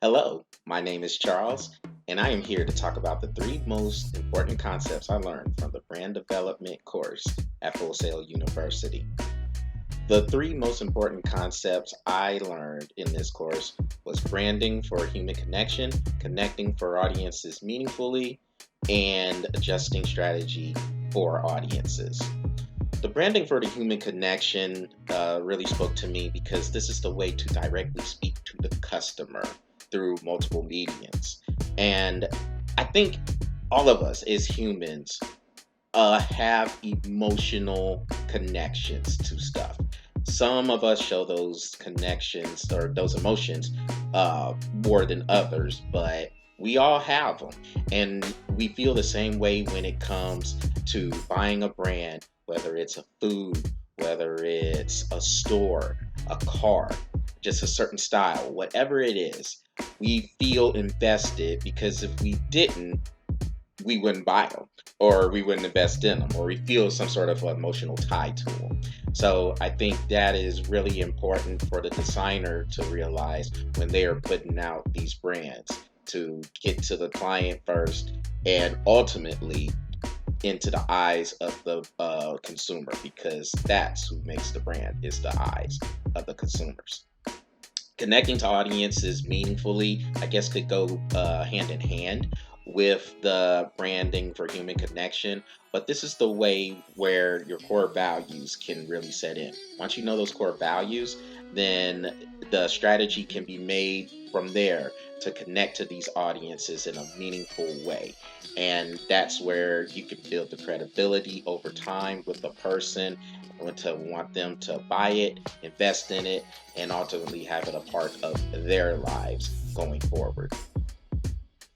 Hello, my name is Charles, and I am here to talk about the three most important concepts I learned from the brand development course at Full Sail University. The three most important concepts I learned in this course was branding for human connection, connecting for audiences meaningfully, and adjusting strategy for audiences. The branding for the human connection really spoke to me because this is the way to directly speak to the customer through multiple mediums. And I think all of us as humans have emotional connections to stuff. Some of us show those connections or those emotions more than others, but we all have them. And we feel the same way when it comes to buying a brand, whether it's a food, whether it's a store, a car, just a certain style, whatever it is, we feel invested because if we didn't, we wouldn't buy them or we wouldn't invest in them or we feel some sort of emotional tie to them. So I think that is really important for the designer to realize when they are putting out these brands to get to the client first and ultimately into the eyes of the consumer, because that's who makes the brand, is the eyes of the consumers. Connecting to audiences meaningfully, I guess, could go hand in hand with the branding for human connection. But this is the way where your core values can really set in. Once you know those core values, then the strategy can be made from there to connect to these audiences in a meaningful way. And that's where you can build the credibility over time with the person, to want them to buy it, invest in it, and ultimately have it a part of their lives going forward.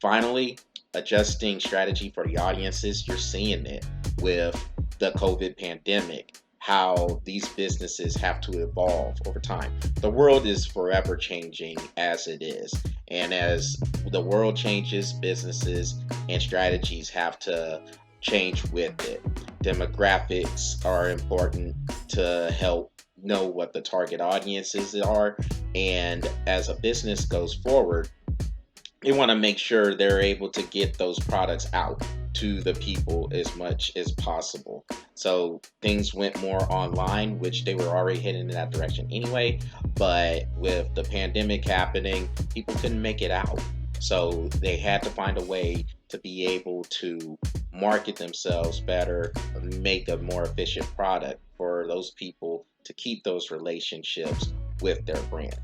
Finally, adjusting strategy for the audiences. You're seeing it with the COVID pandemic, how these businesses have to evolve over time. The world is forever changing as it is. And as the world changes, businesses and strategies have to change with it. Demographics are important to help know what the target audiences are. And as a business goes forward, they want to make sure they're able to get those products out to the people as much as possible. So things went more online, which they were already heading in that direction anyway. But with the pandemic happening, people couldn't make it out. So they had to find a way to be able to market themselves better, make a more efficient product for those people to keep those relationships with their brand.